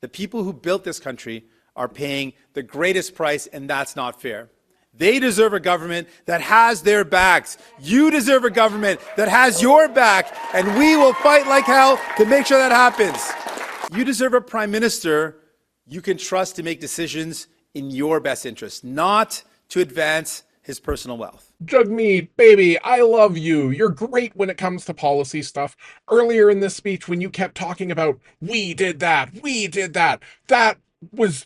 The people who built this country are paying the greatest price, and that's not fair. They deserve a government that has their backs. You deserve a government that has your back, and we will fight like hell to make sure that happens. You deserve a prime minister you can trust to make decisions in your best interest, not to advance his personal wealth. Jagmeet, baby, I love you. You're great when it comes to policy stuff. Earlier in this speech, when you kept talking about, we did that, that was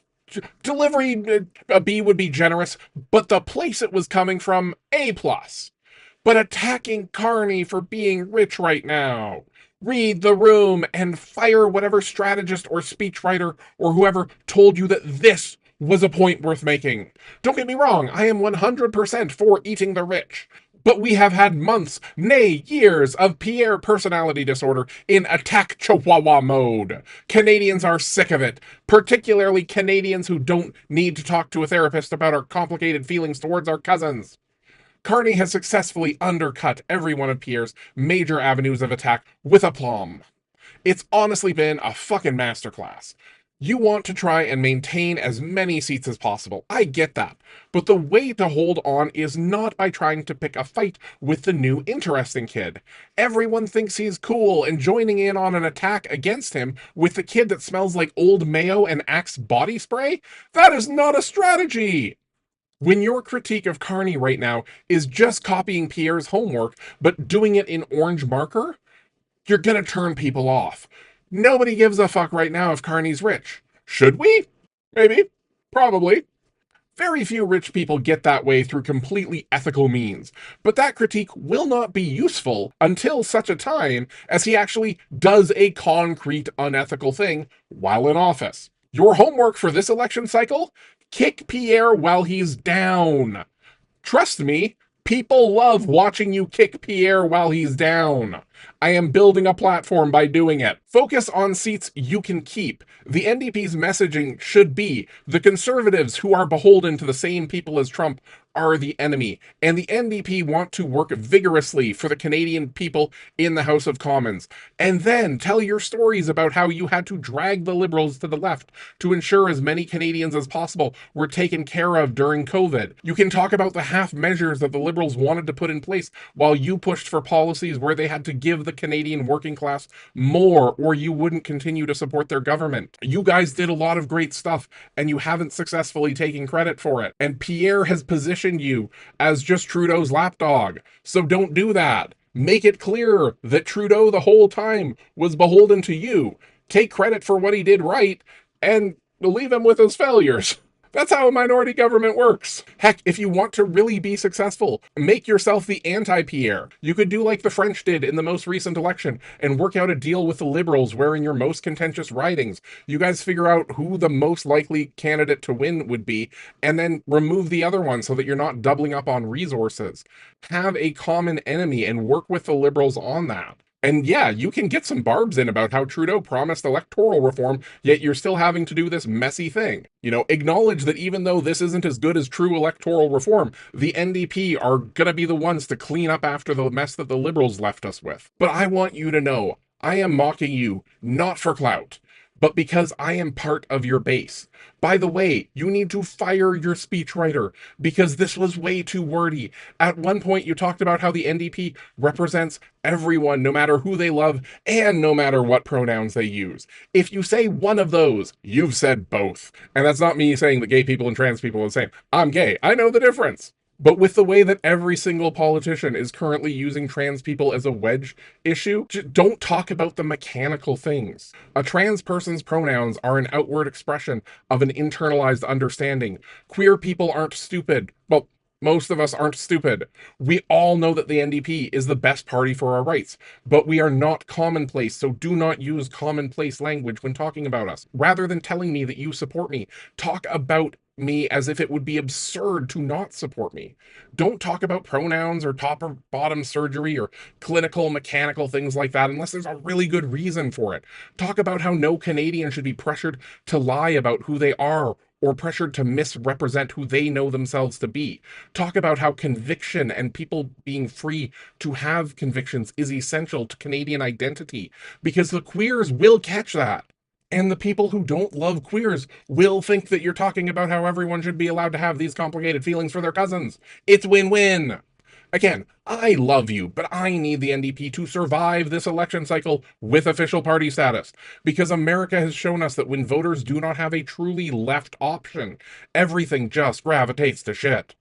delivery, a B would be generous, but the place it was coming from, A+. But attacking Carney for being rich right now. Read the room and fire whatever strategist or speechwriter or whoever told you that this was a point worth making. Don't get me wrong, I am 100% for eating the rich. But we have had months, nay, years of Pierre personality disorder in attack chihuahua mode. Canadians are sick of it, particularly Canadians who don't need to talk to a therapist about our complicated feelings towards our cousins. Carney has successfully undercut every one of Pierre's major avenues of attack with aplomb. It's honestly been a fucking masterclass. You want to try and maintain as many seats as possible. I get that. But the way to hold on is not by trying to pick a fight with the new interesting kid. Everyone thinks he's cool, and joining in on an attack against him with the kid that smells like Old Mayo and Axe body spray? That is not a strategy! When your critique of Carney right now is just copying Pierre's homework, but doing it in orange marker, you're gonna turn people off. Nobody gives a fuck right now if Carney's rich. Should we? Maybe. Probably. Very few rich people get that way through completely ethical means, but that critique will not be useful until such a time as he actually does a concrete unethical thing while in office. Your homework for this election cycle? Kick Pierre while he's down. Trust me, people love watching you kick Pierre while he's down. I am building a platform by doing it. Focus on seats you can keep. The NDP's messaging should be the Conservatives who are beholden to the same people as Trump are the enemy, and the NDP want to work vigorously for the Canadian people in the House of Commons. And then tell your stories about how you had to drag the Liberals to the left to ensure as many Canadians as possible were taken care of during COVID. You can talk about the half measures that the Liberals wanted to put in place while you pushed for policies where they had to give the Canadian working class more, or you wouldn't continue to support their government. You guys did a lot of great stuff, and you haven't successfully taken credit for it. And Pierre has positioned you as just Trudeau's lapdog. So don't do that. Make it clear that Trudeau the whole time was beholden to you. Take credit for what he did right, and leave him with his failures. That's how a minority government works. Heck, if you want to really be successful, make yourself the anti-Pierre. You could do like the French did in the most recent election and work out a deal with the Liberals wherein your most contentious ridings. You guys figure out who the most likely candidate to win would be, and then remove the other one so that you're not doubling up on resources. Have a common enemy and work with the Liberals on that. And yeah, you can get some barbs in about how Trudeau promised electoral reform, yet you're still having to do this messy thing. You know, acknowledge that even though this isn't as good as true electoral reform, the NDP are gonna be the ones to clean up after the mess that the Liberals left us with. But I want you to know, I am mocking you, not for clout, but because I am part of your base. By the way, you need to fire your speechwriter because this was way too wordy. At one point, you talked about how the NDP represents everyone, no matter who they love and no matter what pronouns they use. If you say one of those, you've said both. And that's not me saying that gay people and trans people are the same. I'm gay. I know the difference. But with the way that every single politician is currently using trans people as a wedge issue, don't talk about the mechanical things. A trans person's pronouns are an outward expression of an internalized understanding. Queer people aren't stupid. Well, most of us aren't stupid. We all know that the NDP is the best party for our rights, but we are not commonplace, so do not use commonplace language when talking about us. Rather than telling me that you support me, talk about me as if it would be absurd to not support me. Don't talk about pronouns or top or bottom surgery or clinical mechanical things like that unless there's a really good reason for it. Talk about how no Canadian should be pressured to lie about who they are or pressured to misrepresent who they know themselves to be. Talk about how conviction and people being free to have convictions is essential to Canadian identity, because the queers will catch that. And the people who don't love queers will think that you're talking about how everyone should be allowed to have these complicated feelings for their cousins. It's win-win. Again, I love you, but I need the NDP to survive this election cycle with official party status, because America has shown us that when voters do not have a truly left option, everything just gravitates to shit.